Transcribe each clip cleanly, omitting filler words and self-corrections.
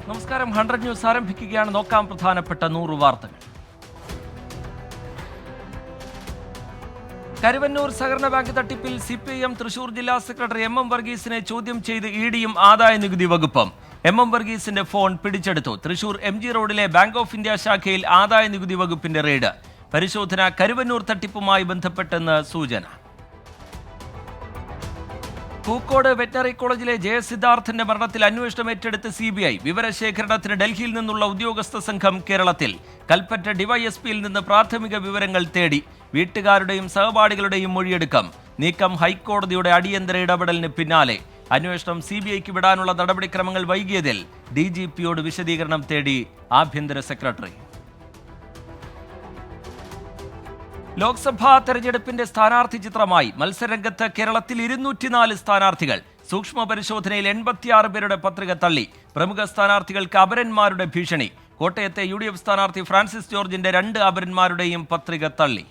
നമസ്കാരം. 100 ന്യൂസ് ആരംഭിക്കുകയാണ്. നോക്കാം പ്രധാനപ്പെട്ട 100 വാർത്തകൾ. കരുവന്നൂർ സഹകരണ ബാങ്ക് തട്ടിപ്പിൽ CPIM തൃശൂർ ജില്ലാ സെക്രട്ടറി MM വർഗീസിനെ ചോദ്യം ചെയ്ത് EDയും ആദായ നികുതി വകുപ്പും. MM വർഗീസിന്റെ ഫോൺ പിടിച്ചെടുത്തു. തൃശൂർ MG റോഡിലെ ബാങ്ക് ഓഫ് ഇന്ത്യ ശാഖയിൽ ആദായ നികുതി വകുപ്പിന്റെ റെയ്ഡ്. പരിശോധന കരുവന്നൂർ തട്ടിപ്പുമായി ബന്ധപ്പെട്ടെന്ന് സൂചന. പൂക്കോട് വെറ്ററിനറി കോളേജിലെ ജയസിദ്ധാർത്ഥന്റെ മരണത്തിൽ അന്വേഷണം ഏറ്റെടുത്ത് CBI. വിവരശേഖരണത്തിന് ഡൽഹിയിൽ നിന്നുള്ള ഉദ്യോഗസ്ഥ സംഘം കേരളത്തിൽ. കൽപ്പറ്റ ഡിവൈഎസ്പിയിൽ നിന്ന് പ്രാഥമിക വിവരങ്ങൾ തേടി. വീട്ടുകാരുടെയും സഹപാഠികളുടെയും മൊഴിയെടുക്കാം. നീക്കം ഹൈക്കോടതിയുടെ അടിയന്തര ഇടപെടലിന് പിന്നാലെ. അന്വേഷണം CBIക്ക് വിടാനുള്ള നടപടിക്രമങ്ങൾ വൈകിയതിൽ DGPയോട് വിശദീകരണം തേടി ആഭ്യന്തര സെക്രട്ടറി. ലോക്സഭാ തെരഞ്ഞെടുപ്പിന്റെ സ്ഥാനാർത്ഥി ചിത്രമായി. മത്സരരംഗത്ത് കേരളത്തിൽ 204 സ്ഥാനാർത്ഥികൾ. സൂക്ഷ്മ പരിശോധനയിൽ 86 പേരുടെ പത്രിക തള്ളി. പ്രമുഖ സ്ഥാനാർത്ഥികൾക്ക് അപരന്മാരുടെ ഭീഷണി. കോട്ടയത്തെ UDF സ്ഥാനാർത്ഥി ഫ്രാൻസിസ് ജോർജിന്റെ 2 അപരന്മാരുടെയും പത്രിക തള്ളി.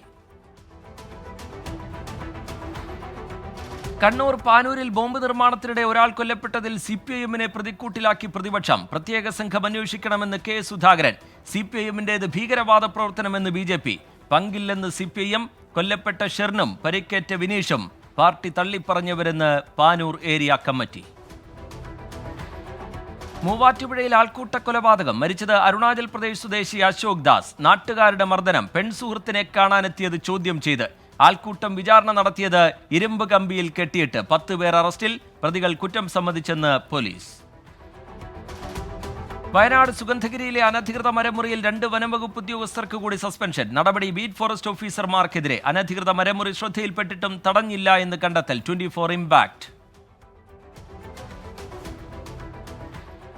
കണ്ണൂർ പാനൂരിൽ ബോംബ് നിർമ്മാണത്തിനിടെ ഒരാൾ കൊല്ലപ്പെട്ടതിൽ CPIMനെ പ്രതിക്കൂട്ടിലാക്കി പ്രതിപക്ഷം. പ്രത്യേക സംഘം അന്വേഷിക്കണമെന്ന് K സുധാകരൻ. CPIMന്റേത് ഭീകരവാദ പ്രവർത്തനമെന്ന് BJP. പങ്കില്ലെന്ന് CPIM. കൊല്ലപ്പെട്ട ഷെർണും പരിക്കേറ്റ വിനീഷും പാർട്ടി തള്ളിപ്പറഞ്ഞവരെന്ന് പാനൂർ ഏരിയ കമ്മിറ്റി. മൂവാറ്റുപുഴയിൽ ആൾക്കൂട്ട കൊലപാതകം. മരിച്ചത് അരുണാചൽ പ്രദേശ് സ്വദേശി അശോക് ദാസ്. നാട്ടുകാരുടെ മർദ്ദനം. പെൺസുഹൃത്തിനെ കാണാനെത്തിയത് ചോദ്യം ചെയ്ത്. ആൾക്കൂട്ടം വിചാരണ നടത്തിയത് ഇരുമ്പ് കമ്പിയിൽ കെട്ടിയിട്ട്. 10 പേർ അറസ്റ്റിൽ. പ്രതികൾ കുറ്റം സമ്മതിച്ചെന്ന് പോലീസ്. വയനാട് സുഗന്ധഗിരിയിലെ അനധികൃത മരമുറിയിൽ 2 വനംവകുപ്പ് ഉദ്യോഗസ്ഥർക്ക് കൂടി സസ്പെൻഷൻ. നടപടി ബീറ്റ് ഫോറസ്റ്റ് ഓഫീസർമാർക്കെതിരെ. അനധികൃത മരമുറി ശ്രദ്ധയിൽപ്പെട്ടിട്ടും തടഞ്ഞില്ല എന്ന് കണ്ടെത്തൽ. 24 ഇംപാക്ട്.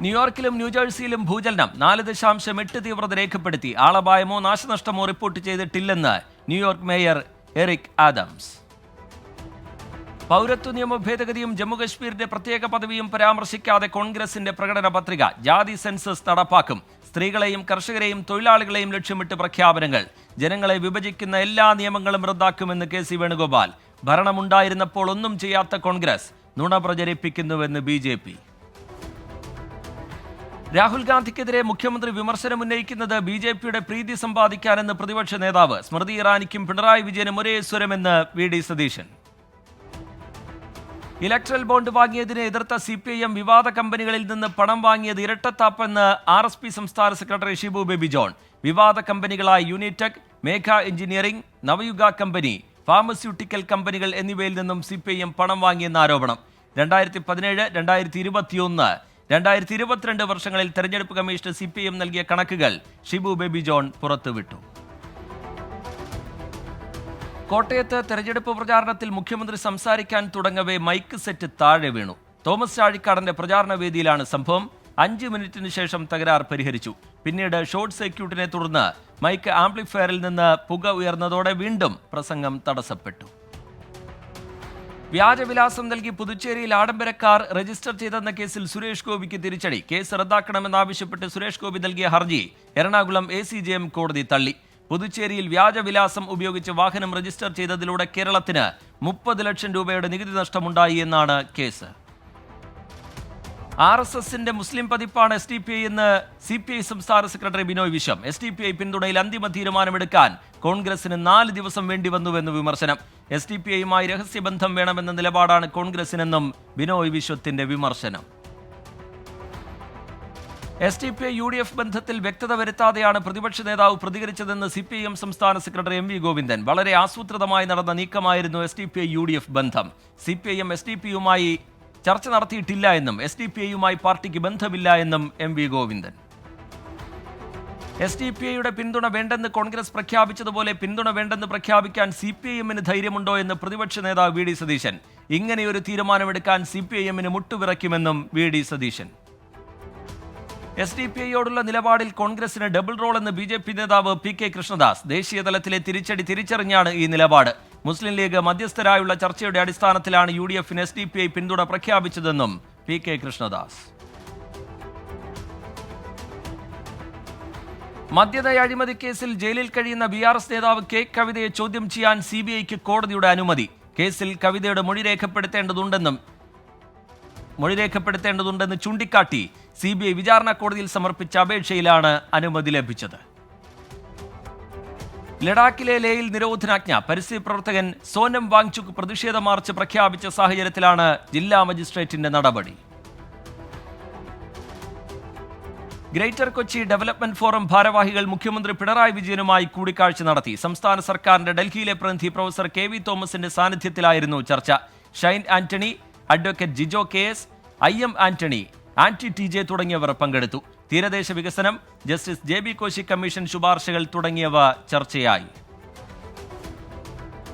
ന്യൂയോർക്കിലും ന്യൂജേഴ്സിയിലും ഭൂചലനം. 4.8 തീവ്രത രേഖപ്പെടുത്തി. ആളപായമോ നാശനഷ്ടമോ റിപ്പോർട്ട് ചെയ്തിട്ടില്ലെന്ന് ന്യൂയോർക്ക് മേയർ എറിക് ആദംസ്. പൗരത്വ നിയമ ഭേദഗതിയും ജമ്മുകശ്മീരിന്റെ പ്രത്യേക പദവിയും പരാമർശിക്കാതെ കോൺഗ്രസിന്റെ പ്രകടന പത്രിക. ജാതി സെൻസസ് നടപ്പാക്കും. സ്ത്രീകളെയും കർഷകരെയും തൊഴിലാളികളെയും ലക്ഷ്യമിട്ട് പ്രഖ്യാപനങ്ങൾ. ജനങ്ങളെ വിഭജിക്കുന്ന എല്ലാ നിയമങ്ങളും റദ്ദാക്കുമെന്ന് KC വേണുഗോപാൽ. ഭരണമുണ്ടായിരുന്നപ്പോൾ ഒന്നും ചെയ്യാത്ത കോൺഗ്രസ് നുണ പ്രചരിപ്പിക്കുന്നുവെന്ന് BJP. രാഹുൽ ഗാന്ധിക്കെതിരെ മുഖ്യമന്ത്രി വിമർശനമുന്നയിക്കുന്നത് BJPയുടെ പ്രീതി സമ്പാദിക്കാനെന്ന് പ്രതിപക്ഷ നേതാവ്. സ്മൃതി ഇറാനിക്കും പിണറായി വിജയനും ഒരേ സ്വരമെന്ന് VD സതീശൻ. ഇലക്ട്രൽ ബോണ്ട് വാങ്ങിയതിനെ എതിർത്ത CPIM വിവാദ കമ്പനികളിൽ നിന്ന് പണം വാങ്ങിയത് ഇരട്ടത്താപ്പെന്ന് RSP സംസ്ഥാന സെക്രട്ടറി ഷിബു ബേബി ജോൺ. വിവാദ കമ്പനികളായ Unitech, Megha engineering, Navayuga company, pharmaceutical കമ്പനികൾ എന്നിവയിൽ നിന്നും CPIM പണം വാങ്ങിയെന്ന ആരോപണം. 2017, 2021, 2022 വർഷങ്ങളിൽ തെരഞ്ഞെടുപ്പ് കമ്മീഷന് CPIM നൽകിയ കണക്കുകൾ ഷിബു ബേബി ജോൺ പുറത്തുവിട്ടു. കോട്ടയത്ത് തെരഞ്ഞെടുപ്പ് പ്രചാരണത്തിൽ മുഖ്യമന്ത്രി സംസാരിക്കാൻ തുടങ്ങവേ മൈക്ക് സെറ്റ് താഴെ വീണു. തോമസ് ചാഴിക്കാടന്റെ പ്രചാരണ വേദിയിലാണ് സംഭവം. 5 മിനിറ്റിന് ശേഷം തകരാർ പരിഹരിച്ചു. പിന്നീട് ഷോർട്ട് സർക്യൂട്ടിനെ തുടർന്ന് മൈക്ക് ആംപ്ലിഫയറിൽ നിന്ന് പുക ഉയർന്നതോടെ വീണ്ടും പ്രസംഗം തടസ്സപ്പെട്ടു. വ്യാജവിലാസം നൽകി പുതുച്ചേരിയിൽ ആഡംബര കാർ രജിസ്റ്റർ ചെയ്തെന്ന കേസിൽ സുരേഷ് ഗോപിക്ക് തിരിച്ചടി. കേസ് റദ്ദാക്കണമെന്നാവശ്യപ്പെട്ട് സുരേഷ് ഗോപി നൽകിയ ഹർജി എറണാകുളം ACJM കോടതി തള്ളി. പുതുച്ചേരിയിൽ വ്യാജവിലാസം ഉപയോഗിച്ച് വാഹനം രജിസ്റ്റർ ചെയ്തതിലൂടെ കേരളത്തിന് 30 ലക്ഷം രൂപയുടെ നികുതി നഷ്ടമുണ്ടായി എന്നാണ് കേസ്. RSSന്റെ മുസ്ലിം പതിപ്പാണ് SDPI എന്ന് CPI സംസ്ഥാന സെക്രട്ടറി ബിനോയ് വിശ്വം. SDPI പിന്തുണയിൽ അന്തിമ തീരുമാനമെടുക്കാൻ കോൺഗ്രസിന് 4 ദിവസം വേണ്ടിവന്നുവെന്ന് വിമർശനം. SDPIയുമായി രഹസ്യബന്ധം വേണമെന്ന നിലപാടാണ് കോൺഗ്രസിനെന്നും ബിനോയ് വിശ്വത്തിന്റെ വിമർശനം. SDPI UDF ബന്ധത്തിൽ വ്യക്തത വരുത്താതെയാണ് പ്രതിപക്ഷ നേതാവ് പ്രതികരിച്ചതെന്ന് CPIM സംസ്ഥാന സെക്രട്ടറി MV ഗോവിന്ദൻ. വളരെ ആസൂത്രിതമായി നടന്ന നീക്കമായിരുന്നു SDPI UDF ബന്ധം. CPIM SDPയുമായി ചർച്ച നടത്തിയിട്ടില്ല എന്നും SDPIയുമായി പാർട്ടിക്ക് ബന്ധമില്ല എന്നും MV ഗോവിന്ദൻ. SDPIയുടെ പിന്തുണ വേണ്ടെന്ന് കോൺഗ്രസ് പ്രഖ്യാപിച്ചതുപോലെ പിന്തുണ വേണ്ടെന്ന് പ്രഖ്യാപിക്കാൻ CPIMന് ധൈര്യമുണ്ടോ എന്ന് പ്രതിപക്ഷ നേതാവ് VD സതീശൻ. ഇങ്ങനെയൊരു തീരുമാനമെടുക്കാൻ CPIMന് മുട്ടുവിറയ്ക്കുമെന്നും VD സതീശൻ. SDPIയോടുള്ള നിലപാടിൽ കോൺഗ്രസിന് ഡബിൾ റോൾ എന്ന് BJP നേതാവ് PK കൃഷ്ണദാസ്. ദേശീയ തലത്തിലെ തിരിച്ചടി തിരിച്ചറിഞ്ഞാണ് ഈ നിലപാട്. മുസ്ലിം ലീഗ് മധ്യസ്ഥരായുള്ള ചർച്ചയുടെ അടിസ്ഥാനത്തിലാണ് UDFന് SDPI പിന്തുണ പ്രഖ്യാപിച്ചതെന്നും PK കൃഷ്ണദാസ്. മദ്യനയ അഴിമതി കേസിൽ ജയിലിൽ കഴിയുന്ന BRS നേതാവ് K കവിതയെ ചോദ്യം ചെയ്യാൻ CBIക്ക് കോടതിയുടെ അനുമതി. കേസിൽ കവിതയുടെ മൊഴി രേഖപ്പെടുത്തേണ്ടതുണ്ടെന്നും മൊഴി രേഖപ്പെടുത്തേണ്ടതുണ്ടെന്ന് ചൂണ്ടിക്കാട്ടി CBI വിചാരണ കോടതിയിൽ സമർപ്പിച്ച അപേക്ഷയിലാണ് അനുമതി ലഭിച്ചത്. ലഡാക്കിലെ ലേയിൽ നിരോധനാജ്ഞ. പരിസ്ഥിതി പ്രവർത്തകൻ സോനം വാങ്ചുക് പ്രതിഷേധ മാർച്ച് പ്രഖ്യാപിച്ച സാഹചര്യത്തിലാണ് ജില്ലാ മജിസ്ട്രേറ്റിന്റെ നടപടി. ഗ്രേറ്റർ കൊച്ചി ഡെവലപ്മെന്റ് ഫോറം ഭാരവാഹികൾ മുഖ്യമന്ത്രി പിണറായി വിജയനുമായി കൂടിക്കാഴ്ച നടത്തി. സംസ്ഥാന സർക്കാരിന്റെ ഡൽഹിയിലെ പ്രതിനിധി പ്രൊഫസർ KV തോമസിന്റെ സാന്നിധ്യത്തിലായിരുന്നു ചർച്ച. Shine Antony, advocate Jijo KS, IM Antony, ആന്റി TJ തുടങ്ങിയവർ പങ്കെടുത്തു. തീരദേശ വികസനം, ജസ്റ്റിസ് JB കോശി കമ്മീഷൻ ശുപാർശകൾ തുടങ്ങിയവ ചർച്ചയായി.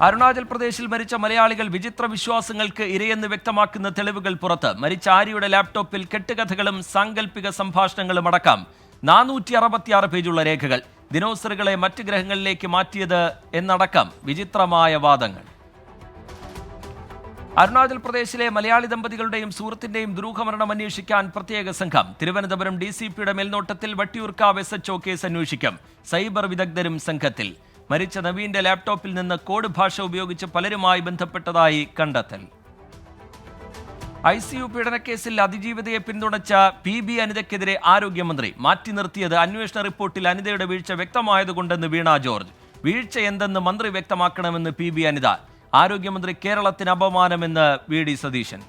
അരുണാചൽ പ്രദേശിൽ മരിച്ച മലയാളികൾ വിചിത്ര വിശ്വാസങ്ങൾക്ക് ഇരയെന്ന് വ്യക്തമാക്കുന്ന തെളിവുകൾ പുറത്ത്. മരിച്ച ആര്യയുടെ ലാപ്ടോപ്പിൽ കെട്ടുകഥകളും സാങ്കല്പിക സംഭാഷണങ്ങളും അടക്കം 466 പേജുള്ള രേഖകൾ. ദിനോസറുകളെ മറ്റ് ഗ്രഹങ്ങളിലേക്ക് മാറ്റിയത് എന്നടക്കം വിചിത്രമായ വാദങ്ങൾ. അരുണാചൽ പ്രദേശിലെ മലയാളി ദമ്പതികളുടെയും സുഹൃത്തിന്റെയും ദുരൂഹമരണം അന്വേഷിക്കാൻ പ്രത്യേക സംഘം. തിരുവനന്തപുരം DCPയുടെ മേൽനോട്ടത്തിൽ വട്ടിയൂർക്കാവ് SHO കേസ് അന്വേഷിക്കും. സൈബർ വിദഗ്ധരും സംഘത്തിൽ. മരിച്ച നവീന്റെ ലാപ്ടോപ്പിൽ നിന്ന് കോഡ് ഭാഷ ഉപയോഗിച്ച് പലരുമായി ബന്ധപ്പെട്ടതായി കണ്ടെത്തൽ. ICU പീഡനക്കേസിൽ അതിജീവിതയെ പിന്തുണച്ച PB അനിതയ്ക്കെതിരെ ആരോഗ്യമന്ത്രി. മാറ്റി നിർത്തിയത് അന്വേഷണ റിപ്പോർട്ടിൽ അനിതയുടെ വീഴ്ച വ്യക്തമായതുകൊണ്ടെന്ന് വീണ ജോർജ്. വീഴ്ച എന്തെന്ന് മന്ത്രി വ്യക്തമാക്കണമെന്ന് PB അനിത. ആരോഗ്യമന്ത്രി കേരളത്തിന് അപമാനമെന്ന് VD സതീശൻ.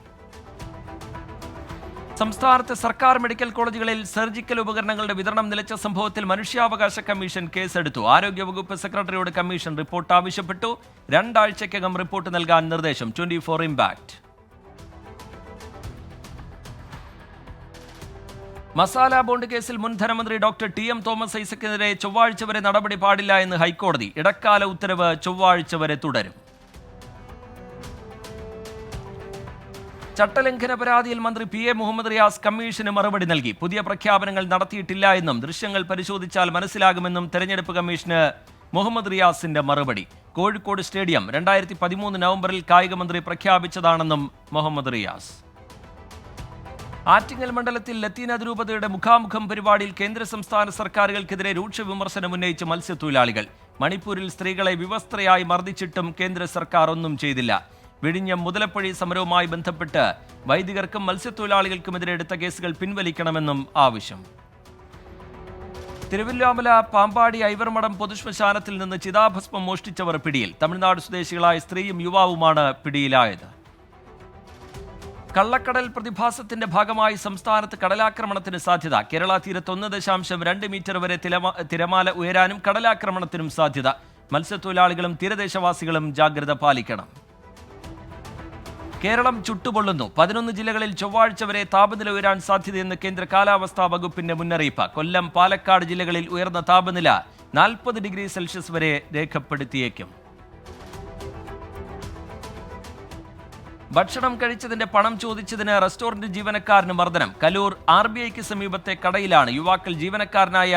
സംസ്ഥാനത്തെ സർക്കാർ മെഡിക്കൽ കോളേജുകളിൽ സർജിക്കൽ ഉപകരണങ്ങളുടെ വിതരണം നിലച്ച സംഭവത്തിൽ മനുഷ്യാവകാശ കമ്മീഷൻ കേസെടുത്തു. ആരോഗ്യവകുപ്പ് സെക്രട്ടറിയോട് കമ്മീഷൻ റിപ്പോർട്ട് ആവശ്യപ്പെട്ടു. 2 ആഴ്ചയ്ക്കകം റിപ്പോർട്ട് നൽകാൻ നിർദ്ദേശം. 24 ഇംപാക്ട്. മസാല ബോണ്ട് കേസിൽ മുൻ ധനമന്ത്രി ഡോക്ടർ TM തോമസ് ഐസക്കിനെതിരെ ചൊവ്വാഴ്ച വരെ നടപടി പാടില്ല എന്ന് ഹൈക്കോടതി. ഇടക്കാല ഉത്തരവ് ചൊവ്വാഴ്ച വരെ തുടരും. ചട്ടലംഘന പരാതിയിൽ മന്ത്രി PA മുഹമ്മദ് റിയാസ് കമ്മീഷന് മറുപടി നൽകി. പുതിയ പ്രഖ്യാപനങ്ങൾ നടത്തിയിട്ടില്ല എന്നും ദൃശ്യങ്ങൾ പരിശോധിച്ചാൽ മനസ്സിലാകുമെന്നും തെരഞ്ഞെടുപ്പ് കമ്മീഷന് മുഹമ്മദ് റിയാസിന്റെ മറുപടി. കോഴിക്കോട് സ്റ്റേഡിയം 2013 നവംബറിൽ കായിക മന്ത്രി പ്രഖ്യാപിച്ചതാണെന്നും മുഹമ്മദ് റിയാസ്. ആറ്റിങ്ങൽ മണ്ഡലത്തിൽ ലത്തീൻ അതിരൂപതയുടെ മുഖാമുഖം പരിപാടിയിൽ കേന്ദ്ര സംസ്ഥാന സർക്കാരുകൾക്കെതിരെ രൂക്ഷ വിമർശനം ഉന്നയിച്ച് മത്സ്യത്തൊഴിലാളികൾ. മണിപ്പൂരിൽ സ്ത്രീകളെ വിവസ്ത്രയായി മർദ്ദിച്ചിട്ടും കേന്ദ്ര സർക്കാർ ഒന്നും ചെയ്തില്ല. വിഴിഞ്ഞം മുതലപ്പുഴി സമരവുമായി ബന്ധപ്പെട്ട് വൈദികർക്കും മത്സ്യത്തൊഴിലാളികൾക്കുമെതിരെ എടുത്ത കേസുകൾ പിൻവലിക്കണമെന്നും ആവശ്യം. തിരുവല്ലാമല പാമ്പാടി ഐവർമഠം പൊതുശ്മശാനത്തിൽ നിന്ന് ചിതാഭസ്മം മോഷ്ടിച്ചവർ പിടിയിൽ. തമിഴ്നാട് സ്വദേശികളായ സ്ത്രീയും യുവാവുമാണ് പിടിയിലായത്. കള്ളക്കടൽ പ്രതിഭാസത്തിന്റെ ഭാഗമായി സംസ്ഥാനത്ത് കടലാക്രമണത്തിന് സാധ്യത. കേരള തീരത്ത് 1.2 മീറ്റർ വരെ തിരമാല ഉയരാനും കടലാക്രമണത്തിനും സാധ്യത. മത്സ്യത്തൊഴിലാളികളും തീരദേശവാസികളും ജാഗ്രത പാലിക്കണം. കേരളം ചുട്ടുപൊള്ളുന്നു. 11 ജില്ലകളിൽ ചൊവ്വാഴ്ച വരെ താപനില ഉയരാൻ സാധ്യതയെന്ന് കേന്ദ്ര കാലാവസ്ഥാ വകുപ്പിന്റെ മുന്നറിയിപ്പ്. കൊല്ലം, പാലക്കാട് ജില്ലകളിൽ ഉയർന്ന താപനില 40 ഡിഗ്രി സെൽഷ്യസ് വരെ രേഖപ്പെടുത്തിയേക്കും. ഭക്ഷണം കഴിച്ചതിന്റെ പണം ചോദിച്ചതിന് റെസ്റ്റോറന്റ് ജീവനക്കാരന് മർദ്ദനം. കലൂർ RBIക്ക് സമീപത്തെ കടയിലാണ് യുവാക്കൾ ജീവനക്കാരനായ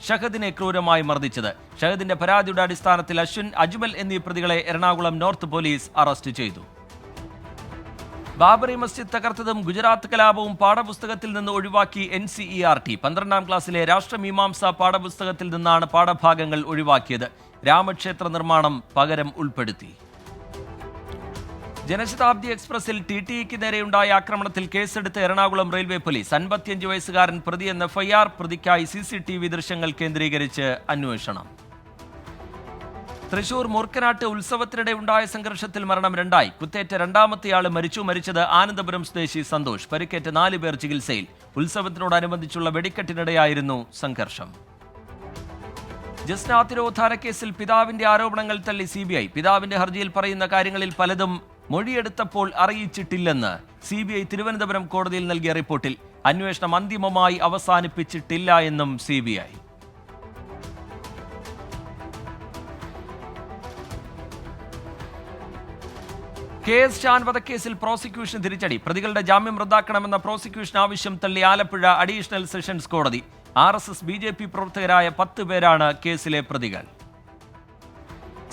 ഷഹദിനെ ക്രൂരമായി മർദ്ദിച്ചത്. ഷഹദിന്റെ പരാതിയുടെ അടിസ്ഥാനത്തിൽ അശ്വിൻ, അജ്മൽ എന്നീ പ്രതികളെ എറണാകുളം നോർത്ത് പോലീസ് അറസ്റ്റ് ചെയ്തു. ബാബറി മസ്ജിദ് തകർത്തതും ഗുജറാത്ത് കലാപവും പാഠപുസ്തകത്തിൽ നിന്ന് ഒഴിവാക്കി NCERT. 12ാം ക്ലാസ്സിലെ രാഷ്ട്രമീമാംസ പാഠപുസ്തകത്തിൽ നിന്നാണ് പാഠഭാഗങ്ങൾ ഒഴിവാക്കിയത്. രാമക്ഷേത്ര നിർമ്മാണം പകരം ഉൾപ്പെടുത്തി. ജനശതാബ്ദി എക്സ്പ്രസിൽ TTEക്ക് നേരെയുണ്ടായ ആക്രമണത്തിൽ കേസെടുത്ത് എറണാകുളം റെയിൽവേ പോലീസ്. 55 വയസ്സുകാരൻ പ്രതിയെന്ന FIR. പ്രതിക്കായി CCTV ദൃശ്യങ്ങൾ കേന്ദ്രീകരിച്ച് അന്വേഷണം. തൃശൂർ മൂർക്കനാട്ട് ഉത്സവത്തിനിടെ ഉണ്ടായ സംഘർഷത്തിൽ മരണം 2. കുത്തേറ്റ രണ്ടാമത്തെയാൾ മരിച്ചു. മരിച്ചത് ആനന്ദപുരം സ്വദേശി സന്തോഷ്. പരിക്കേറ്റ 4 പേർ ചികിത്സയിൽ. ഉത്സവത്തിനോടനുബന്ധിച്ചുള്ള വെടിക്കെട്ടിനിടെയായിരുന്നു സംഘർഷം. ജസ്ന തിരോധാന കേസിൽ പിതാവിന്റെ ആരോപണങ്ങൾ തള്ളി CBI. പിതാവിന്റെ ഹർജിയിൽ പറയുന്ന കാര്യങ്ങളിൽ പലതും മൊഴിയെടുത്തപ്പോൾ അറിയിച്ചിട്ടില്ലെന്ന് CBI തിരുവനന്തപുരം കോടതിയിൽ നൽകിയ റിപ്പോർട്ടിൽ. അന്വേഷണം അന്തിമമായി അവസാനിപ്പിച്ചിട്ടില്ല എന്നും CBI. KS ഷാൻ വധക്കേസിൽ പ്രോസിക്യൂഷൻ തിരിച്ചടി. പ്രതികളുടെ ജാമ്യം റദ്ദാക്കണമെന്ന പ്രോസിക്യൂഷൻ ആവശ്യം തള്ളി ആലപ്പുഴ അഡീഷണൽ സെഷൻസ് കോടതി. RSS BJP പ്രവർത്തകരായ 10 പേരാണ് കേസിലെ പ്രതികൾ.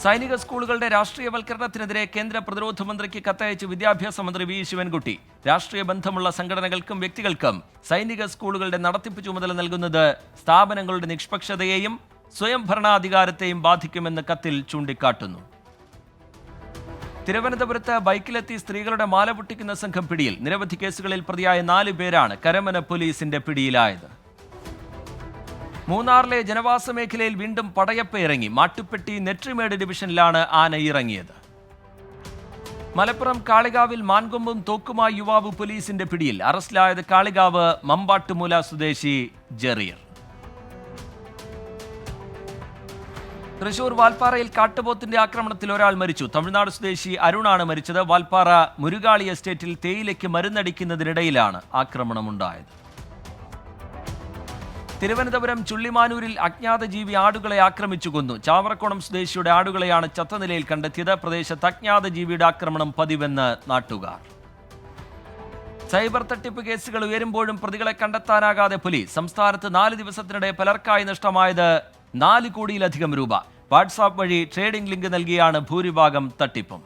സൈനിക സ്കൂളുകളുടെ രാഷ്ട്രീയവൽക്കരണത്തിനെതിരെ കേന്ദ്ര പ്രതിരോധ മന്ത്രിക്ക് കത്തയച്ച് വിദ്യാഭ്യാസ മന്ത്രി V ശിവൻകുട്ടി. രാഷ്ട്രീയ ബന്ധമുള്ള സംഘടനകൾക്കും വ്യക്തികൾക്കും സൈനിക സ്കൂളുകളുടെ നടത്തിപ്പ് ചുമതല നൽകുന്നത് സ്ഥാപനങ്ങളുടെ നിഷ്പക്ഷതയെയും സ്വയം ഭരണാധികാരത്തെയും ബാധിക്കുമെന്ന് കത്തിൽ ചൂണ്ടിക്കാട്ടുന്നു. തിരുവനന്തപുരത്ത് ബൈക്കിലെത്തി സ്ത്രീകളുടെ മാല പൊട്ടിക്കുന്ന സംഘം പിടിയിൽ. നിരവധി കേസുകളിൽ പ്രതിയായ 4 പേരാണ് കരമന പോലീസിന്റെ പിടിയിലായത്. മൂന്നാറിലെ ജനവാസ മേഖലയിൽ വീണ്ടും പടയപ്പ ഇറങ്ങി. മാട്ടുപ്പെട്ടി നെട്രിമേട് ഡിവിഷനിലാണ് ആന ഇറങ്ങിയത്. മലപ്പുറം കാളികാവിൽ മാൻകൊമ്പും തോക്കുമായി യുവാവ് പോലീസിന്റെ പിടിയിൽ. അറസ്റ്റിലായത് കാളികാവ് മമ്പാട്ടുമൂല സ്വദേശി ജെറിയർ. തൃശൂർ വാൽപ്പാറയിൽ കാട്ടുപോത്തിന്റെ ആക്രമണത്തിൽ ഒരാൾ മരിച്ചു. തമിഴ്നാട് സ്വദേശി അരുണാണ് മരിച്ചത്. വാൽപ്പാറ മുരുകാളി എസ്റ്റേറ്റിൽ തേയിലയ്ക്ക് മരുന്നടിക്കുന്നതിനിടയിലാണ് ആക്രമണമുണ്ടായത്. തിരുവനന്തപുരം ചുള്ളിമാനൂരിൽ അജ്ഞാത ജീവി ആടുകളെ ആക്രമിച്ചു കൊന്നു. ചാവറക്കോണം സ്വദേശിയുടെ ആടുകളെയാണ് ചത്ത നിലയിൽ കണ്ടെത്തിയത്. പ്രദേശത്ത് അജ്ഞാത ജീവിയുടെ ആക്രമണം പതിവെന്ന് നാട്ടുകാർ. സൈബർ തട്ടിപ്പ് കേസുകൾ ഉയരുമ്പോഴും പ്രതികളെ കണ്ടെത്താനാകാതെ പോലീസ്. സംസ്ഥാനത്ത് 4 ദിവസത്തിനിടെ പലർക്കായി നഷ്ടമായത് 4 കോടിയിലധികം രൂപ. വാട്സാപ്പ് വഴി ട്രേഡിംഗ് ലിങ്ക് നൽകിയാണ് ഭൂരിഭാഗം തട്ടിപ്പും.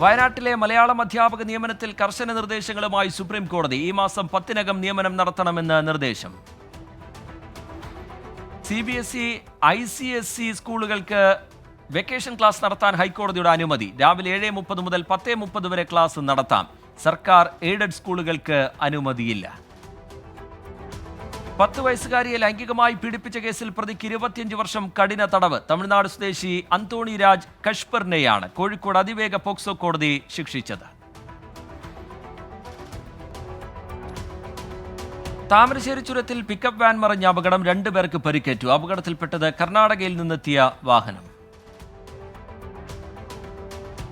വയനാട്ടിലെ മലയാളം അധ്യാപക നിയമനത്തിൽ കർശന നിർദ്ദേശങ്ങളുമായി സുപ്രീം കോടതി. ഈ മാസം 10-നകം നിയമനം നടത്തണമെന്ന് നിർദ്ദേശം. CBSE, ICSE സ്കൂളുകൾക്ക് വെക്കേഷൻ ക്ലാസ് നടത്താൻ ഹൈക്കോടതിയുടെ അനുമതി. രാവിലെ 7:30 മുതൽ 10:30 വരെ ക്ലാസ് നടത്താം. സർക്കാർ എയ്ഡഡ് സ്കൂളുകൾക്ക് അനുമതിയില്ല. 10 വയസ്സുകാരിയെ ലൈംഗികമായി പീഡിപ്പിച്ച കേസിൽ പ്രതിക്ക് 25 വർഷം കഠിന തടവ്. തമിഴ്നാട് സ്വദേശി അന്തോണി രാജ് കഷ്പറിനെയാണ് കോഴിക്കോട് അതിവേഗ പോക്സോ കോടതി ശിക്ഷിച്ചത്. താമരശ്ശേരി ചുരത്തിൽ പിക്കപ്പ് വാൻ മറിഞ്ഞ അപകടം. 2 പേർക്ക് പരിക്കേറ്റു. അപകടത്തിൽപ്പെട്ടത് കർണാടകയിൽ നിന്നെത്തിയ വാഹനം.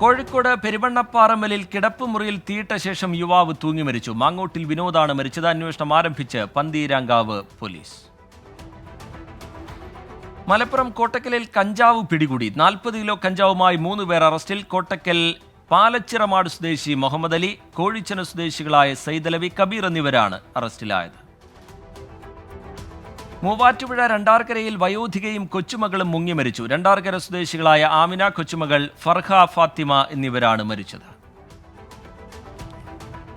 കോഴിക്കോട് പെരുവണ്ണപ്പാറമ്മലിൽ കിടപ്പുമുറിയിൽ തീയിട്ട ശേഷം യുവാവ് തൂങ്ങി മരിച്ചു. മാങ്ങോട്ടിൽ വിനോദാണ് മരിച്ചത്. അന്വേഷണം ആരംഭിച്ച് പന്തീരാങ്കാവ് പോലീസ്. മലപ്പുറം കോട്ടക്കലിൽ കഞ്ചാവ് പിടികൂടി. 40 കിലോ കഞ്ചാവുമായി 3 പേർ അറസ്റ്റിൽ. കോട്ടക്കൽ പാലച്ചിറമാട് സ്വദേശി മുഹമ്മദ് അലി, കോഴിച്ചന സ്വദേശികളായ സൈദലവി, കബീർ എന്നിവരാണ് അറസ്റ്റിലായത്. മൂവാറ്റുപുഴ രണ്ടാർക്കരയിൽ വയോധികയും കൊച്ചുമകളും മുങ്ങി മരിച്ചു. രണ്ടാർക്കര സ്വദേശികളായ ആമിന, കൊച്ചുമകൾ ഫർഹ ഫാത്തിമ എന്നിവരാണ് മരിച്ചത്.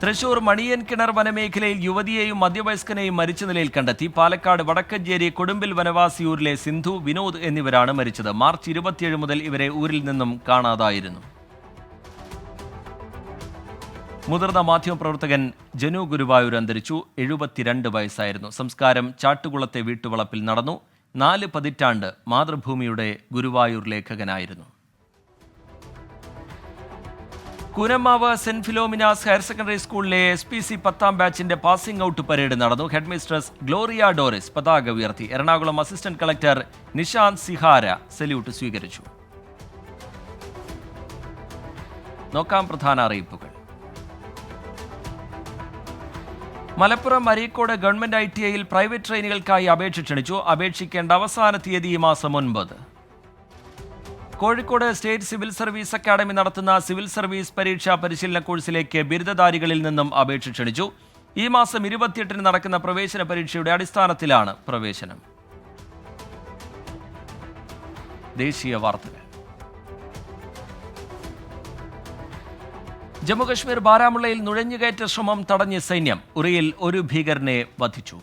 തൃശൂർ മണിയൻകിണർ വനമേഖലയിൽ യുവതിയെയും മധ്യവയസ്കനെയും മരിച്ച നിലയിൽ കണ്ടെത്തി. പാലക്കാട് വടക്കഞ്ചേരി കൊടുമ്പിൽ വനവാസിയൂരിലെ സിന്ധു, വിനോദ് എന്നിവരാണ് മരിച്ചത്. മാർച്ച് 27 മുതൽ ഇവരെ ഊരിൽ നിന്നും കാണാതായിരുന്നു. മുതിർന്ന മാധ്യമപ്രവർത്തകൻ ജനു ഗുരുവായൂർ അന്തരിച്ചു. 72 വയസ്സായിരുന്നു. സംസ്കാരം ചാട്ടുകുളത്തെ വീട്ടുവളപ്പിൽ നടന്നു. 4 പതിറ്റാണ്ട് മാതൃഭൂമിയുടെ ഗുരുവായൂർ ലേഖകനായിരുന്നു. Koonammavu saint Philomena's higher secondary സ്കൂളിലെ SPC 10ാം ബാച്ചിന്റെ പാസിംഗ് ഔട്ട് പരേഡ് നടന്നു. ഹെഡ് മിസ്ട്രസ് ഗ്ലോറിയ ഡോറിസ് പതാക ഉയർത്തി. Ernakulam assistant collector Nishanth Sihara salute സ്വീകരിച്ചു. നോക്കാം പ്രധാന അറിയിപ്പുകൾ. മലപ്പുറം അരീക്കോട് ഗവൺമെന്റ് ITIയിൽ പ്രൈവറ്റ് ട്രെയിനുകൾക്കായി അപേക്ഷ ക്ഷണിച്ചു. അപേക്ഷിക്കേണ്ട അവസാന തീയതി ഈ മാസം 9. Kozhikode state civil service academy നടത്തുന്ന സിവിൽ സർവീസ് പരീക്ഷാ പരിശീലന കോഴ്സിലേക്ക് ബിരുദധാരികളിൽ നിന്നും അപേക്ഷ ക്ഷണിച്ചു. ഈ മാസം 28-ന് നടക്കുന്ന പ്രവേശന പരീക്ഷയുടെ അടിസ്ഥാനത്തിലാണ് പ്രവേശനം. ദേശീയ വാർത്തകൾ. ജമ്മുകശ്മീർ ബാരാമുള്ളയിൽ നുഴഞ്ഞുകയറ്റ ശ്രമം തടഞ്ഞ് സൈന്യം. ഉറിയിൽ 1 ഭീകരനെ വധിച്ചു.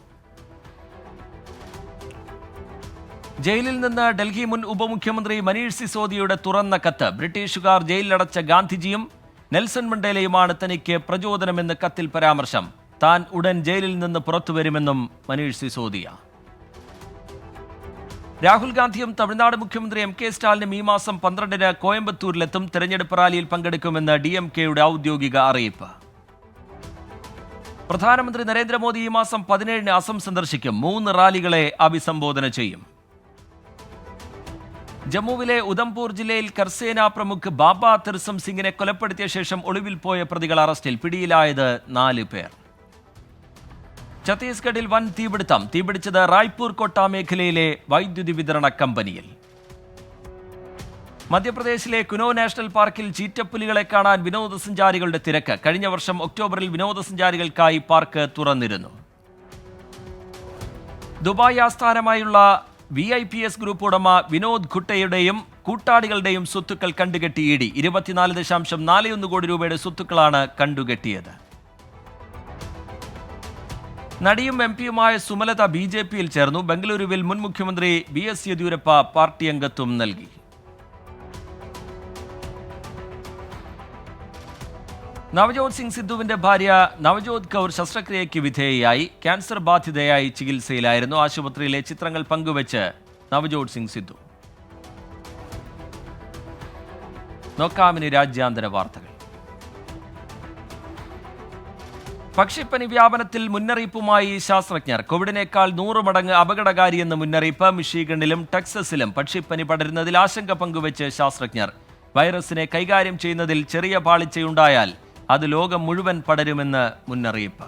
ജയിലിൽ നിന്ന് ഡൽഹി മുൻ ഉപമുഖ്യമന്ത്രി മനീഷ് സിസോദിയുടെ തുറന്ന കത്ത്. ബ്രിട്ടീഷുകാർ ജയിലിലടച്ച ഗാന്ധിജിയും നെൽസൺ മണ്ടേലയുമാണ് തനിക്ക് പ്രചോദനമെന്ന് കത്തിൽ പരാമർശം. താൻ ഉടൻ ജയിലിൽ നിന്ന് പുറത്തുവരുമെന്നും മനീഷ് സിസോദിയ. രാഹുൽ ഗാന്ധിയും തമിഴ്നാട് മുഖ്യമന്ത്രി MK സ്റ്റാലിനും ഈ മാസം 12-ന് കോയമ്പത്തൂരിലെത്തും. തെരഞ്ഞെടുപ്പ് റാലിയിൽ പങ്കെടുക്കുമെന്ന് DMKയുടെ ഔദ്യോഗിക അറിയിപ്പ്. പ്രധാനമന്ത്രി നരേന്ദ്രമോദി ഈ മാസം 17-ന് അസം സന്ദർശിക്കും. 3 റാലികളെ അഭിസംബോധന ചെയ്യും. ജമ്മുവിലെ ഉധംപൂർ ജില്ലയിൽ കർസേന പ്രമുഖ് ബാബ തിർസം സിംഗിനെ കൊലപ്പെടുത്തിയ ശേഷം ഒളിവിൽ പോയ പ്രതികൾ അറസ്റ്റിൽ. പിടിയിലായത് 4 പേർ. ഛത്തീസ്ഗഡിൽ വൻ തീപിടുത്തം. തീപിടിച്ചത് റായ്പൂർ കോട്ട മേഖലയിലെ വൈദ്യുതി വിതരണ കമ്പനിയിൽ. മധ്യപ്രദേശിലെ കുനോ നാഷണൽ പാർക്കിൽ ചീറ്റപ്പുലികളെ കാണാൻ വിനോദസഞ്ചാരികളുടെ തിരക്ക്. കഴിഞ്ഞ വർഷം ഒക്ടോബറിൽ വിനോദസഞ്ചാരികൾക്കായി പാർക്ക് തുറന്നിരുന്നു. ദുബായ് ആസ്ഥാനമായുള്ള VIPS ഗ്രൂപ്പ് ഉടമ വിനോദ് ഖുട്ടയുടെയും കൂട്ടാളികളുടെയും സ്വത്തുക്കൾ കണ്ടുകെട്ടി ED. 24.41 കോടി രൂപയുടെ സ്വത്തുക്കളാണ് കണ്ടുകെട്ടിയത്. നടിയും MP-യുമായ സുമലത BJPയിൽ ചേർന്നു. ബംഗളൂരുവിൽ മുൻ മുഖ്യമന്ത്രി BS യെദ്യൂരപ്പ പാർട്ടി അംഗത്വം നൽകി. നവജോത് സിംഗ് സിദ്ധുവിന്റെ ഭാര്യ നവജോത് കൗർ ശസ്ത്രക്രിയയ്ക്ക് വിധേയയായി. ക്യാൻസർ ബാധിതയായി ചികിത്സയിലായിരുന്നു. ആശുപത്രിയിലെ ചിത്രങ്ങൾ പങ്കുവച്ച് നവജോത് സിംഗ് സിദ്ധു. നോക്കാമിനി രാജ്യാന്തര വാർത്തകൾ. പക്ഷിപ്പനി വ്യാപനത്തിൽ മുന്നറിയിപ്പുമായി ശാസ്ത്രജ്ഞർ. കോവിഡിനേക്കാൾ 100 മടങ്ങ് അപകടകാരിയെന്ന് മുന്നറിയിപ്പ്. മിഷിഗണിലും ടെക്സസിലും പക്ഷിപ്പനി പടരുന്നതിൽ ആശങ്ക പങ്കുവച്ച് ശാസ്ത്രജ്ഞർ. വൈറസിനെ കൈകാര്യം ചെയ്യുന്നതിൽ ചെറിയ പാളിച്ചയുണ്ടായാൽ അത് ലോകം മുഴുവൻ പടരുമെന്ന് മുന്നറിയിപ്പ്.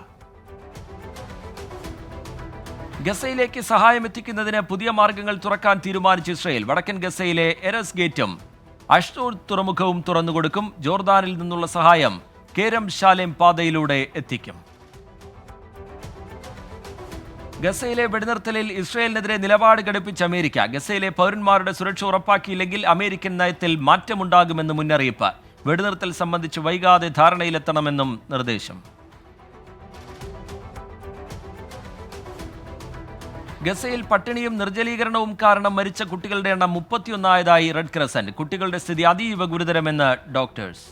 ഗസയിലേക്ക് സഹായം എത്തിക്കുന്നതിന് പുതിയ മാർഗങ്ങൾ തുറക്കാൻ തീരുമാനിച്ച ഇസ്രയേൽ. വടക്കൻ ഗസയിലെ എരസ് ഗേറ്റും അഷ്തൂർ തുറമുഖവും തുറന്നുകൊടുക്കും. ജോർദാനിൽ നിന്നുള്ള സഹായം കേരം ശാലേം പാതയിലൂടെ എത്തിക്കും. ഗസയിലെ വെടിനിർത്തലിൽ ഇസ്രയേലിനെതിരെ നിലപാട് ഘടിപ്പിച്ച അമേരിക്ക. ഗസയിലെ പൗരന്മാരുടെ സുരക്ഷ ഉറപ്പാക്കിയില്ലെങ്കിൽ അമേരിക്കൻ നയത്തിൽ മാറ്റമുണ്ടാകുമെന്ന് മുന്നറിയിപ്പ്. വെടിനിർത്തൽ സംബന്ധിച്ച് വൈകാതെ ധാരണയിലെത്തണമെന്നും നിർദ്ദേശം. ഗസയിൽ പട്ടിണിയും നിർജ്ജലീകരണവും കാരണം മരിച്ച കുട്ടികളുടെ എണ്ണം 31 റെഡ് ക്രസന്റ്. കുട്ടികളുടെ സ്ഥിതി അതീവ ഗുരുതരമെന്ന് ഡോക്ടേഴ്സ്.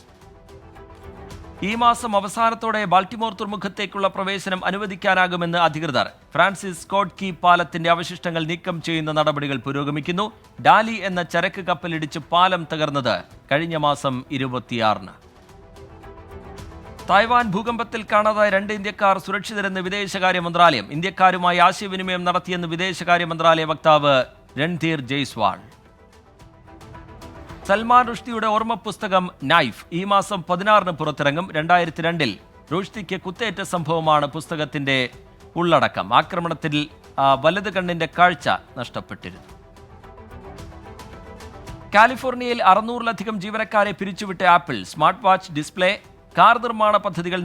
ഈ മാസം അവസാനത്തോടെ ബാൾട്ടിമോർ തുറമുഖത്തേക്കുള്ള പ്രവേശനം അനുവദിക്കാനാകുമെന്ന് അധികൃതർ. ഫ്രാൻസിസ് സ്കോട്ട് കീ പാലത്തിന്റെ അവശിഷ്ടങ്ങൾ നീക്കം ചെയ്യുന്ന നടപടികൾ പുരോഗമിക്കുന്നു. ഡാലി എന്ന ചരക്ക് കപ്പലിടിച്ച് പാലം തകർന്നത് കഴിഞ്ഞ മാസം 26-ന്. തായ്വാൻ ഭൂകമ്പത്തിൽ കാണാതായ 2 ഇന്ത്യക്കാർ സുരക്ഷിതരെന്ന് വിദേശകാര്യ മന്ത്രാലയം. ഇന്ത്യക്കാരുമായി ആശയവിനിമയം നടത്തിയെന്ന് വിദേശകാര്യ മന്ത്രാലയ വക്താവ് രൺധീർ ജയ്സ്വാൾ. സൽമാൻ റുഷ്ദിയുടെ ഓർമ്മ പുസ്തകം നൈഫ് ഈ മാസം 16-ന് പുറത്തിറങ്ങും. 2002-ൽ റുഷ്ദിക്ക് കുത്തേറ്റ സംഭവമാണ് പുസ്തകത്തിന്റെ ഉള്ളടക്കം. ആക്രമണത്തിൽ വലത് കണ്ണിന്റെ കാഴ്ച നഷ്ടപ്പെട്ടിരുന്നു. കാലിഫോർണിയയിൽ 600-ലധികം ജീവനക്കാരെ പിരിച്ചുവിട്ട apple. Smart watch, display, car നിർമ്മാണ പദ്ധതികൾ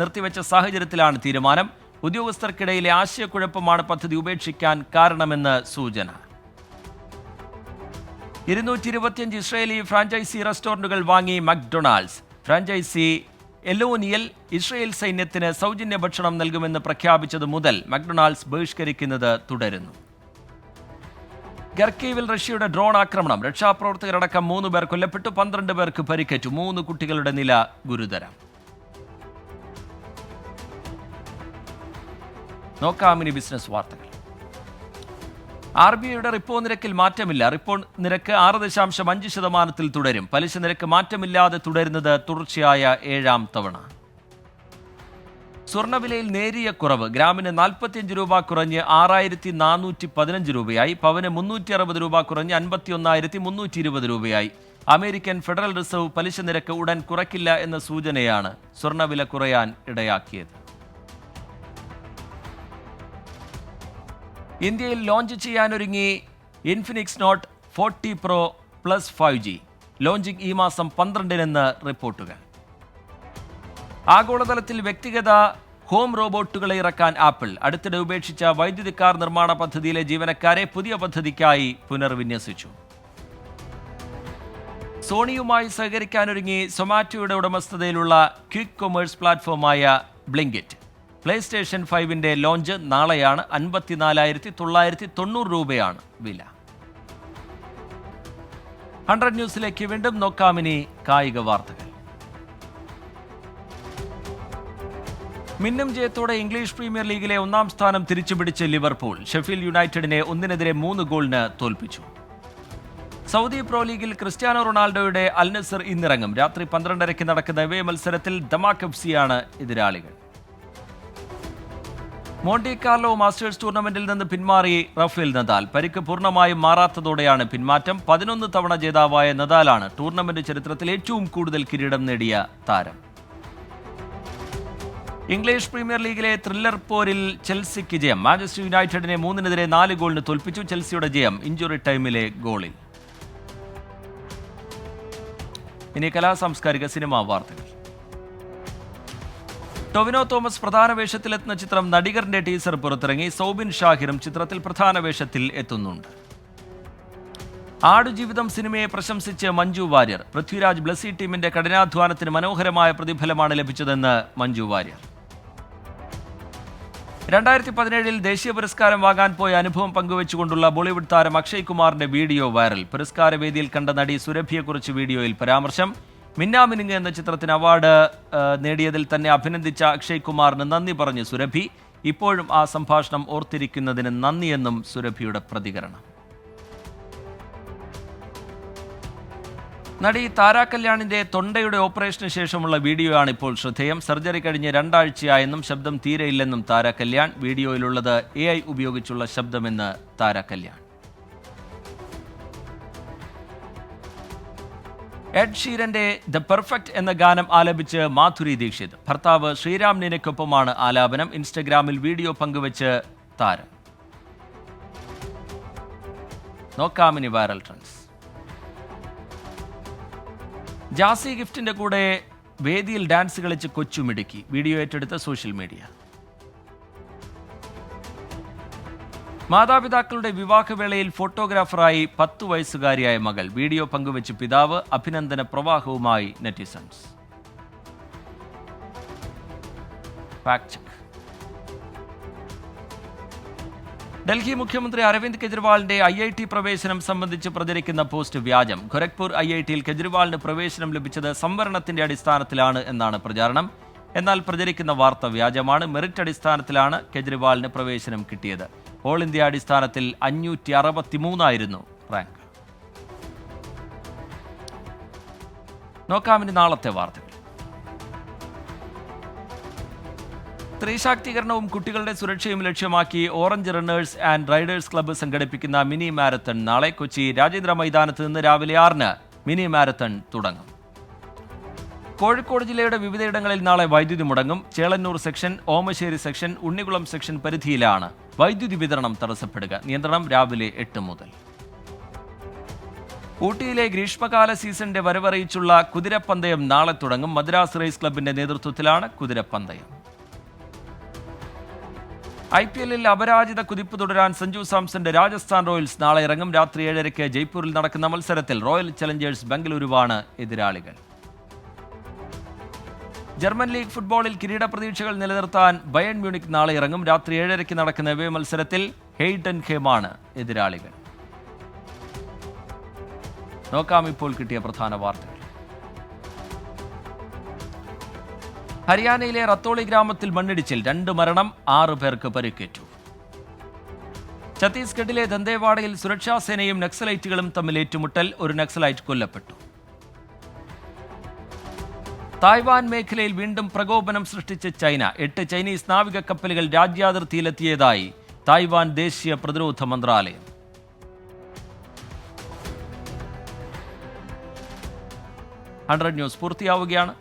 നിർത്തിവെച്ച സാഹചര്യത്തിലാണ് തീരുമാനം. ഉദ്യോഗസ്ഥർക്കിടയിലെ ആശയക്കുഴപ്പമാണ് പദ്ധതി ഉപേക്ഷിക്കാൻ കാരണമെന്ന് സൂചന. 225 ഇസ്രായേലി ഫ്രാഞ്ചൈസി റെസ്റ്റോറന്റുകൾ വാങ്ങി മക്ഡൊണാൾഡ്സ്. ഫ്രാഞ്ചൈസി എലോനിയൽ ഇസ്രായേൽ സൈന്യത്തിന് സൗജന്യ ഭക്ഷണം നൽകുമെന്ന് പ്രഖ്യാപിച്ചത് മുതൽ മക്ഡൊണാൾഡ്സ് ബഹിഷ്കരിക്കുന്നത് തുടരുന്നു. ഖർക്കീവിൽ റഷ്യയുടെ ഡ്രോൺ ആക്രമണം. രക്ഷാപ്രവർത്തകരടക്കം 3 പേർ കൊല്ലപ്പെട്ടു, 12 പേർക്ക് പരിക്കേറ്റു. 3 കുട്ടികളുടെ നില ഗുരുതരം. നോക്കാമിനി ബിസിനസ് വാർത്തകൾ. RBIയുടെ റിപ്പോ നിരക്കിൽ മാറ്റമില്ല. റിപ്പോ നിരക്ക് 6.5% തുടരും. പലിശ നിരക്ക് മാറ്റമില്ലാതെ തുടരുന്നത് തുടർച്ചയായ 7-ാം തവണ. സ്വർണ്ണവിലയിൽ നേരിയ കുറവ്. ഗ്രാമിന് 45 രൂപ കുറഞ്ഞ് 6415 രൂപയായി. പവന് 360 രൂപ കുറഞ്ഞ് 51,320 രൂപയായി. അമേരിക്കൻ ഫെഡറൽ റിസർവ് പലിശ നിരക്ക് ഉടൻ കുറയ്ക്കില്ല എന്ന സൂചനയാണ് സ്വർണ്ണവില കുറയാൻ ഇടയാക്കിയത്. ഇന്ത്യയിൽ ലോഞ്ച് ചെയ്യാനൊരുങ്ങി Infinix note 40 Pro Plus 5G. Launching ഈ മാസം 12-നെന്ന് റിപ്പോർട്ടുകൾ. ആഗോളതലത്തിൽ വ്യക്തിഗത ഹോം റോബോട്ടുകളെ ഇറക്കാൻ ആപ്പിൾ. അടുത്തിടെ ഉപേക്ഷിച്ച വൈദ്യുതി കാർ നിർമ്മാണ പദ്ധതിയിലെ ജീവനക്കാരെ പുതിയ പദ്ധതിക്കായി പുനർവിന്യസിച്ചു. സോണിയുമായി സഹകരിക്കാനൊരുങ്ങി സൊമാറ്റോയുടെ ഉടമസ്ഥതയിലുള്ള ക്വിക്ക് കൊമേഴ്സ് പ്ലാറ്റ്ഫോമായ ബ്ലിങ്കിറ്റ്. പ്ലേ സ്റ്റേഷൻ 5-ന്റെ ലോഞ്ച് നാളെയാണ്. 54,990 രൂപയാണ് വില. 100 ന്യൂസിലേക്ക് വീണ്ടും നോക്കാമിനി കായിക വാർത്തകൾ. മിന്നും ജയത്തോടെ ഇംഗ്ലീഷ് പ്രീമിയർ ലീഗിലെ 1-ാം സ്ഥാനം തിരിച്ചുപിടിച്ച് ലിവർപൂൾ. ഷെഫീൽഡ് യുണൈറ്റഡിനെ 1-നെതിരെ 3 ഗോളിന് തോൽപ്പിച്ചു. സൗദി പ്രോ ലീഗിൽ ക്രിസ്ത്യാനോ റൊണാൾഡോയുടെ അൽ നസർ ഇന്നിറങ്ങും. രാത്രി 12:30-ക്ക് നടക്കുന്ന ഇവേ മത്സരത്തിൽ ദമാക് FC-യാണ് എതിരാളികൾ. മോണ്ടി കാർലോ മാസ്റ്റേഴ്സ് ടൂർണമെന്റിൽ നിന്ന് പിന്മാറി റഫേൽ നദാൽ. പരിക്ക് പൂർണ്ണമായും മാറാത്തതോടെയാണ് പിന്മാറ്റം. 11 തവണ ജേതാവായ നദാലാണ് ടൂർണമെന്റ് ചരിത്രത്തിൽ ഏറ്റവും കൂടുതൽ കിരീടം നേടിയ താരം. ഇംഗ്ലീഷ് പ്രീമിയർ ലീഗിലെ ത്രില്ലർ പോരിൽ ചെൽസിക്ക് ജയം. മാഞ്ചസ്റ്റർ യുണൈറ്റഡിനെ 3-നെതിരെ 4 ഗോളിന് തോൽപ്പിച്ചു. ചെൽസിയുടെ ജയം ഇഞ്ചുറി ടൈമിലെ ഗോളിൽ. ഇനി കലാസാംസ്കാരിക സിനിമാ വാർത്തകൾ. ടൊവിനോ തോമസ് പ്രധാന വേഷത്തിലെത്തുന്ന ചിത്രം നടികറിന്റെ ടീസർ പുറത്തിറങ്ങി. സൗബിൻ ഷാഹിറും ചിത്രത്തിൽ പ്രധാന വേഷത്തിൽ എത്തുന്നുണ്ട്. ആടുജീവിതം സിനിമയെ പ്രശംസിച്ച് മഞ്ജു വാര്യർ. പൃഥ്വിരാജ് ബ്ലസി ടീമിന്റെ കഠിനാധ്വാനത്തിന് മനോഹരമായ പ്രതിഫലമാണ് ലഭിച്ചതെന്ന് മഞ്ജു വാര്യർ. 2017-ൽ ദേശീയ പുരസ്കാരം വാങ്ങാൻ പോയ അനുഭവം പങ്കുവെച്ചുകൊണ്ടുള്ള ബോളിവുഡ് താരം അക്ഷയ് കുമാറിന്റെ വീഡിയോ വൈറൽ. പുരസ്കാര വേദിയിൽ കണ്ട നടി സുരഭിയെക്കുറിച്ച് വീഡിയോയിൽ പരാമർശം. മിന്നാമിനുങ്ങ് എന്ന ചിത്രത്തിന് അവാർഡ് നേടിയതിൽ തന്നെ അഭിനന്ദിച്ച അക്ഷയ് കുമാറിന് നന്ദി പറഞ്ഞു സുരഭി. ഇപ്പോഴും ആ സംഭാഷണം ഓർത്തിരിക്കുന്നതിന് നന്ദിയെന്നും സുരഭിയുടെ പ്രതികരണം. നടി താരാ കല്യാണിന്റെ തൊണ്ടയുടെ ഓപ്പറേഷന് ശേഷമുള്ള വീഡിയോ ആണ് ഇപ്പോൾ ശ്രദ്ധേയം. സർജറി കഴിഞ്ഞ് 2 ആഴ്ചയായെന്നും ശബ്ദം തീരെയില്ലെന്നും താരാ കല്യാൺ. വീഡിയോയിലുള്ളത് AI ഉപയോഗിച്ചുള്ള ശബ്ദമെന്ന് Tara Kalyan. Ed ഷീരന്റെ the perfect എന്ന ഗാനം ആലപിച്ച് മാധുരി ദീക്ഷിത്. ഭർത്താവ് ശ്രീരാം നീനയ്ക്കൊപ്പമാണ് ആലാപനം. ഇൻസ്റ്റഗ്രാമിൽ വീഡിയോ പങ്കുവച്ച് താരം. നോക്കാമിനി വൈറൽ ട്രെൻഡ്സ്. ജാസി ഗിഫ്റ്റിന്റെ കൂടെ വേദിയിൽ ഡാൻസ് കളിച്ച് കൊച്ചുമിടുക്കി. വീഡിയോ ഏറ്റെടുത്ത സോഷ്യൽ മീഡിയ. മാതാപിതാക്കളുടെ വിവാഹവേളയിൽ ഫോട്ടോഗ്രാഫറായി 10 വയസ്സുകാരിയായ മകൾ. വീഡിയോ പങ്കുവച്ച് പിതാവ്. അഭിനന്ദന പ്രവാഹവുമായി നെറ്റിസൺസ്. Fact check. ഡൽഹി മുഖ്യമന്ത്രി അരവിന്ദ് കെജ്രിവാളിന്റെ IIT പ്രവേശനം സംബന്ധിച്ച് പ്രചരിക്കുന്ന പോസ്റ്റ് വ്യാജം. ഗോരഖ്പൂർ IITയിൽ കെജ്രിവാളിന് പ്രവേശനം ലഭിച്ചത് സംവരണത്തിന്റെ അടിസ്ഥാനത്തിലാണ് എന്നാണ് പ്രചാരണം. എന്നാൽ പ്രചരിക്കുന്ന വാർത്ത വ്യാജമാണ്. മെറിറ്റ് അടിസ്ഥാനത്തിലാണ് കെജ്രിവാളിന് പ്രവേശനം കിട്ടിയത്. ഓൾ ഇന്ത്യ അടിസ്ഥാനത്തിൽ 563 റാങ്ക്. നോക്കാമിനി നാളത്തെ വാർത്തകൾ. സ്ത്രീ ശാക്തീകരണവും കുട്ടികളുടെ സുരക്ഷയും ലക്ഷ്യമാക്കി orange runners and Riders club സംഘടിപ്പിക്കുന്ന മിനി മാരത്തൺ നാളെ കൊച്ചി രാജേന്ദ്ര മൈതാനത്ത് നിന്ന് രാവിലെ 6-ന് മിനി മാരത്തൺ തുടങ്ങും. കോഴിക്കോട് ജില്ലയുടെ വിവിധയിടങ്ങളിൽ നാളെ വൈദ്യുതി മുടങ്ങും. Chelannur section, Omassery section, Unnikulam section പരിധിയിലാണ് വൈദ്യുതി വിതരണം തടസ്സപ്പെടുക. നിയന്ത്രണം രാവിലെ 8 മുതൽ. ഊട്ടിയിലെ ഗ്രീഷ്മകാല സീസണിന്റെ വരവറിയിച്ചുള്ള കുതിരപ്പന്തയം നാളെ തുടങ്ങും. മദ്രാസ് റേസ് ക്ലബിന്റെ നേതൃത്വത്തിലാണ് കുതിരപ്പന്തയം. IPLൽ അപരാജിത കുതിപ്പ് തുടരാൻ സഞ്ജു സാംസന്റെ രാജസ്ഥാൻ റോയൽസ് നാളെ ഇറങ്ങും. രാത്രി 7:30 ജയ്പൂരിൽ നടക്കുന്ന മത്സരത്തിൽ റോയൽ ചലഞ്ചേഴ്സ് ബംഗളൂരുവാണ് എതിരാളികൾ. ജർമ്മൻ ലീഗ് ഫുട്ബോളിൽ കിരീട പ്രതീക്ഷകൾ നിലനിർത്താൻ ബയൺ മ്യൂണിക് നാളെ ഇറങ്ങും. രാത്രി 7:30 നടക്കുന്ന എവേ മത്സരത്തിൽ ഹെയ്ഡൻഹെമാണ് എതിരാളികൾ. നോക്കാം ഇപ്പോൾ കിട്ടിയ പ്രധാന വാർത്തകൾ. ഹരിയാനയിലെ റത്തോളി ഗ്രാമത്തിൽ മണ്ണിടിച്ചിൽ. 2 മരണം, 6 പേർക്ക് പരിക്കേറ്റു. ഛത്തീസ്ഗഡിലെ ദന്തേവാഡയിൽ സുരക്ഷാസേനയും നക്സലൈറ്റുകളും തമ്മിൽ ഏറ്റുമുട്ടൽ. ഒരു നക്സലൈറ്റ് കൊല്ലപ്പെട്ടു. തായ്വാൻ മേഖലയിൽ വീണ്ടും പ്രകോപനം സൃഷ്ടിച്ച് ചൈന. 8 ചൈനീസ് നാവിക കപ്പലുകൾ രാജ്യാതിർത്തിയിലെത്തിയതായി തായ്വാൻ ദേശീയ പ്രതിരോധ മന്ത്രാലയം. 100 ന്യൂസ് പൂർത്തിയാവുകയാണ്.